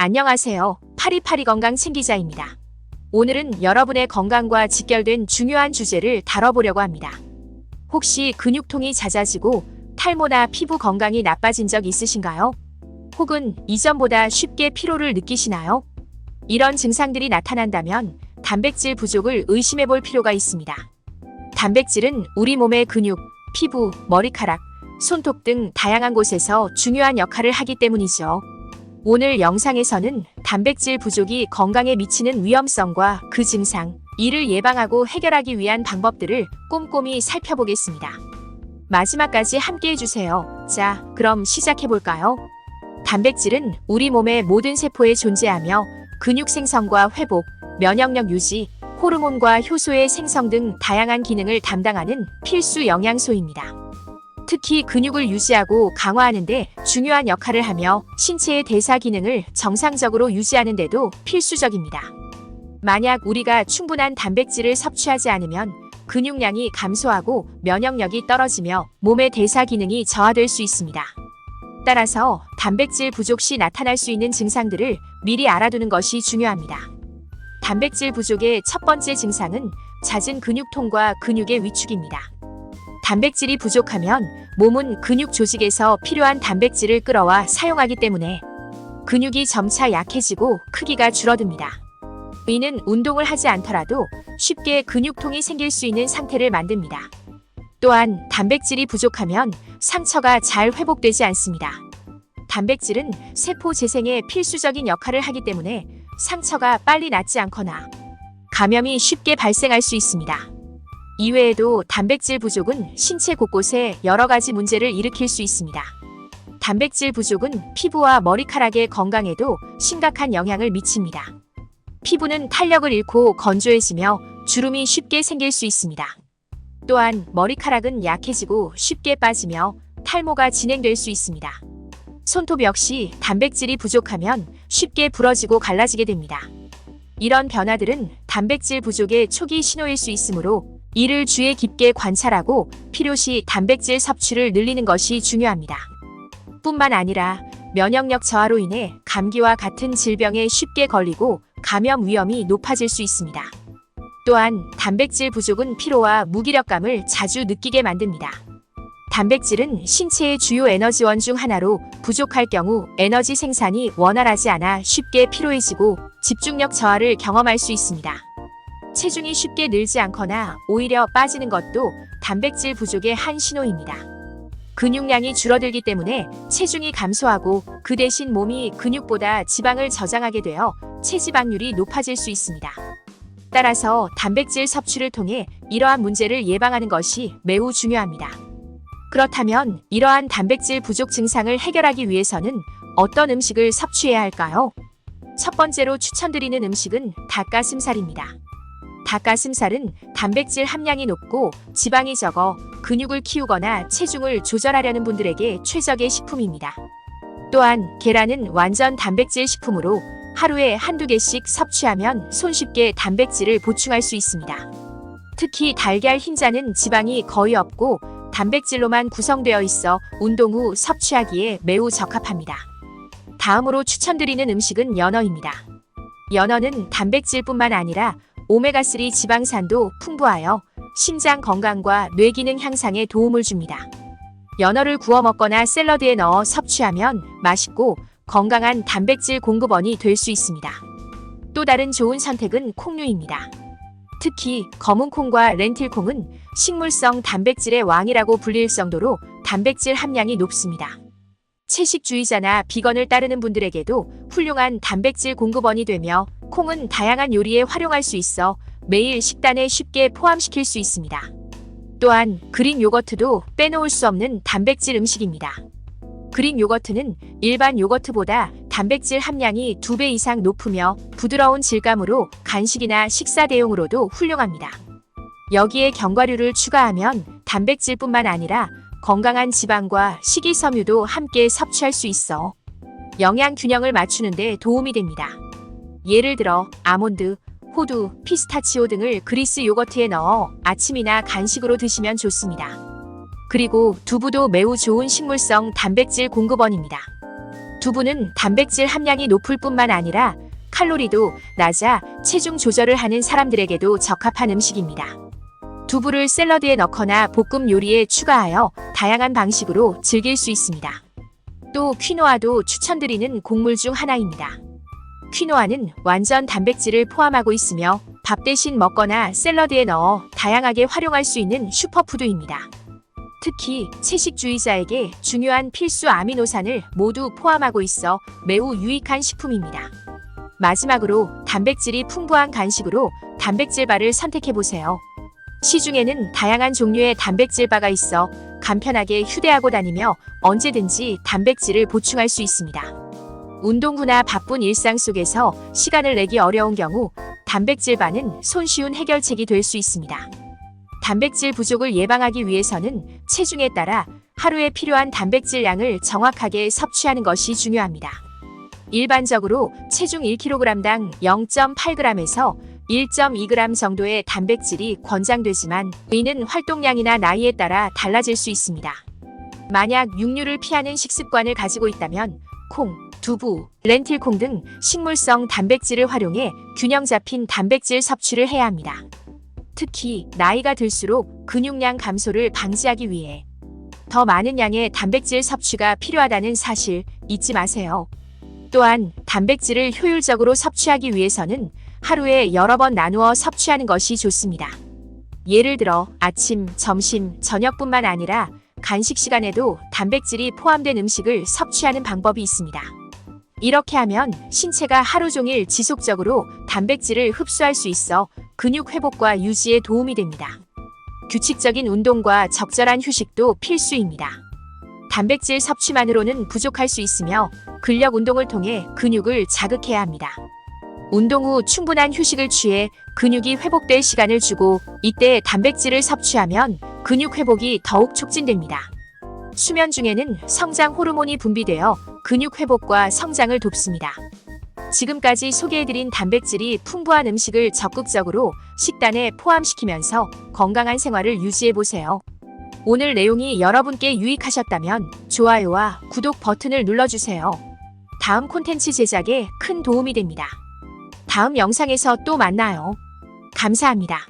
안녕하세요. 파리파리 건강 챙기자입니다. 오늘은 여러분의 건강과 직결된 중요한 주제를 다뤄보려고 합니다. 혹시 근육통이 잦아지고 탈모나 피부 건강이 나빠진 적 있으신가요? 혹은 이전보다 쉽게 피로를 느끼시나요? 이런 증상들이 나타난다면 단백질 부족을 의심해 볼 필요가 있습니다. 단백질은 우리 몸의 근육, 피부, 머리카락, 손톱 등 다양한 곳에서 중요한 역할을 하기 때문이죠. 오늘 영상에서는 단백질 부족이 건강에 미치는 위험성과 그 증상, 이를 예방하고 해결하기 위한 방법들을 꼼꼼히 살펴보겠습니다. 마지막까지 함께 해주세요. 자, 그럼 시작해볼까요? 단백질은 우리 몸의 모든 세포에 존재하며 근육 생성과 회복, 면역력 유지, 호르몬과 효소의 생성 등 다양한 기능을 담당하는 필수 영양소입니다. 특히 근육을 유지하고 강화하는 데 중요한 역할을 하며 신체의 대사 기능을 정상적으로 유지하는 데도 필수적입니다. 만약 우리가 충분한 단백질을 섭취하지 않으면 근육량이 감소하고 면역력이 떨어지며 몸의 대사 기능이 저하될 수 있습니다. 따라서 단백질 부족 시 나타날 수 있는 증상들을 미리 알아두는 것이 중요합니다. 단백질 부족의 첫 번째 증상은 잦은 근육통과 근육의 위축입니다. 단백질이 부족하면 몸은 근육 조직에서 필요한 단백질을 끌어와 사용하기 때문에 근육이 점차 약해지고 크기가 줄어듭니다. 이는 운동을 하지 않더라도 쉽게 근육통이 생길 수 있는 상태를 만듭니다. 또한 단백질이 부족하면 상처가 잘 회복되지 않습니다. 단백질은 세포 재생에 필수적인 역할을 하기 때문에 상처가 빨리 낫지 않거나 감염이 쉽게 발생할 수 있습니다. 이외에도 단백질 부족은 신체 곳곳에 여러 가지 문제를 일으킬 수 있습니다. 단백질 부족은 피부와 머리카락의 건강에도 심각한 영향을 미칩니다. 피부는 탄력을 잃고 건조해지며 주름이 쉽게 생길 수 있습니다. 또한 머리카락은 약해지고 쉽게 빠지며 탈모가 진행될 수 있습니다. 손톱 역시 단백질이 부족하면 쉽게 부러지고 갈라지게 됩니다. 이런 변화들은 단백질 부족의 초기 신호일 수 있으므로 이를 주의 깊게 관찰하고 필요시 단백질 섭취를 늘리는 것이 중요합니다. 뿐만 아니라 면역력 저하로 인해 감기와 같은 질병에 쉽게 걸리고 감염 위험이 높아질 수 있습니다. 또한 단백질 부족은 피로와 무기력감을 자주 느끼게 만듭니다. 단백질은 신체의 주요 에너지원 중 하나로 부족할 경우 에너지 생산이 원활하지 않아 쉽게 피로해지고 집중력 저하를 경험할 수 있습니다. 체중이 쉽게 늘지 않거나 오히려 빠지는 것도 단백질 부족의 한 신호입니다. 근육량이 줄어들기 때문에 체중이 감소하고 그 대신 몸이 근육보다 지방을 저장하게 되어 체지방률이 높아질 수 있습니다. 따라서 단백질 섭취를 통해 이러한 문제를 예방하는 것이 매우 중요합니다. 그렇다면 이러한 단백질 부족 증상을 해결하기 위해서는 어떤 음식을 섭취해야 할까요? 첫 번째로 추천드리는 음식은 닭가슴살입니다. 닭가슴살은 단백질 함량이 높고 지방이 적어 근육을 키우거나 체중을 조절하려는 분들에게 최적의 식품입니다. 또한 계란은 완전 단백질 식품으로 하루에 한두 개씩 섭취하면 손쉽게 단백질을 보충할 수 있습니다. 특히 달걀 흰자는 지방이 거의 없고 단백질로만 구성되어 있어 운동 후 섭취하기에 매우 적합합니다. 다음으로 추천드리는 음식은 연어입니다. 연어는 단백질뿐만 아니라 오메가3 지방산도 풍부하여 심장 건강과 뇌 기능 향상에 도움을 줍니다. 연어를 구워 먹거나 샐러드에 넣어 섭취하면 맛있고 건강한 단백질 공급원이 될 수 있습니다. 또 다른 좋은 선택은 콩류입니다. 특히 검은콩과 렌틸콩은 식물성 단백질의 왕이라고 불릴 정도로 단백질 함량이 높습니다. 채식주의자나 비건을 따르는 분들에게도 훌륭한 단백질 공급원이 되며 콩은 다양한 요리에 활용할 수 있어 매일 식단에 쉽게 포함시킬 수 있습니다. 또한 그릭 요거트도 빼놓을 수 없는 단백질 음식입니다. 그릭 요거트는 일반 요거트보다 단백질 함량이 2배 이상 높으며 부드러운 질감으로 간식이나 식사 대용으로도 훌륭합니다. 여기에 견과류를 추가하면 단백질뿐만 아니라 건강한 지방과 식이섬유도 함께 섭취할 수 있어 영양 균형을 맞추는 데 도움이 됩니다. 예를 들어 아몬드, 호두, 피스타치오 등을 그리스 요거트에 넣어 아침이나 간식으로 드시면 좋습니다. 그리고 두부도 매우 좋은 식물성 단백질 공급원입니다. 두부는 단백질 함량이 높을 뿐만 아니라 칼로리도 낮아 체중 조절을 하는 사람들에게도 적합한 음식입니다. 두부를 샐러드에 넣거나 볶음 요리에 추가하여 다양한 방식으로 즐길 수 있습니다. 또 퀴노아도 추천드리는 곡물 중 하나입니다. 퀴노아는 완전 단백질을 포함하고 있으며 밥 대신 먹거나 샐러드에 넣어 다양하게 활용할 수 있는 슈퍼푸드입니다. 특히 채식주의자에게 중요한 필수 아미노산을 모두 포함하고 있어 매우 유익한 식품입니다. 마지막으로 단백질이 풍부한 간식으로 단백질바를 선택해보세요. 시중에는 다양한 종류의 단백질바가 있어 간편하게 휴대하고 다니며 언제든지 단백질을 보충할 수 있습니다. 운동 후나 바쁜 일상 속에서 시간을 내기 어려운 경우 단백질바는 손쉬운 해결책이 될 수 있습니다. 단백질 부족을 예방하기 위해서는 체중에 따라 하루에 필요한 단백질 양을 정확하게 섭취하는 것이 중요합니다. 일반적으로 체중 1kg당 0.8g에서 1.2g 정도의 단백질이 권장되지만 이는 활동량이나 나이에 따라 달라질 수 있습니다. 만약 육류를 피하는 식습관을 가지고 있다면 콩, 두부, 렌틸콩 등 식물성 단백질을 활용해 균형 잡힌 단백질 섭취를 해야 합니다. 특히 나이가 들수록 근육량 감소를 방지하기 위해 더 많은 양의 단백질 섭취가 필요하다는 사실 잊지 마세요. 또한 단백질을 효율적으로 섭취하기 위해서는 하루에 여러 번 나누어 섭취하는 것이 좋습니다. 예를 들어 아침, 점심, 저녁뿐만 아니라 간식 시간에도 단백질이 포함된 음식을 섭취하는 방법이 있습니다. 이렇게 하면 신체가 하루 종일 지속적으로 단백질을 흡수할 수 있어 근육 회복과 유지에 도움이 됩니다. 규칙적인 운동과 적절한 휴식도 필수입니다. 단백질 섭취만으로는 부족할 수 있으며 근력 운동을 통해 근육을 자극해야 합니다. 운동 후 충분한 휴식을 취해 근육이 회복될 시간을 주고 이때 단백질을 섭취하면 근육 회복이 더욱 촉진됩니다. 수면 중에는 성장 호르몬이 분비되어 근육 회복과 성장을 돕습니다. 지금까지 소개해드린 단백질이 풍부한 음식을 적극적으로 식단에 포함시키면서 건강한 생활을 유지해보세요. 오늘 내용이 여러분께 유익하셨다면 좋아요와 구독 버튼을 눌러주세요. 다음 콘텐츠 제작에 큰 도움이 됩니다. 다음 영상에서 또 만나요. 감사합니다.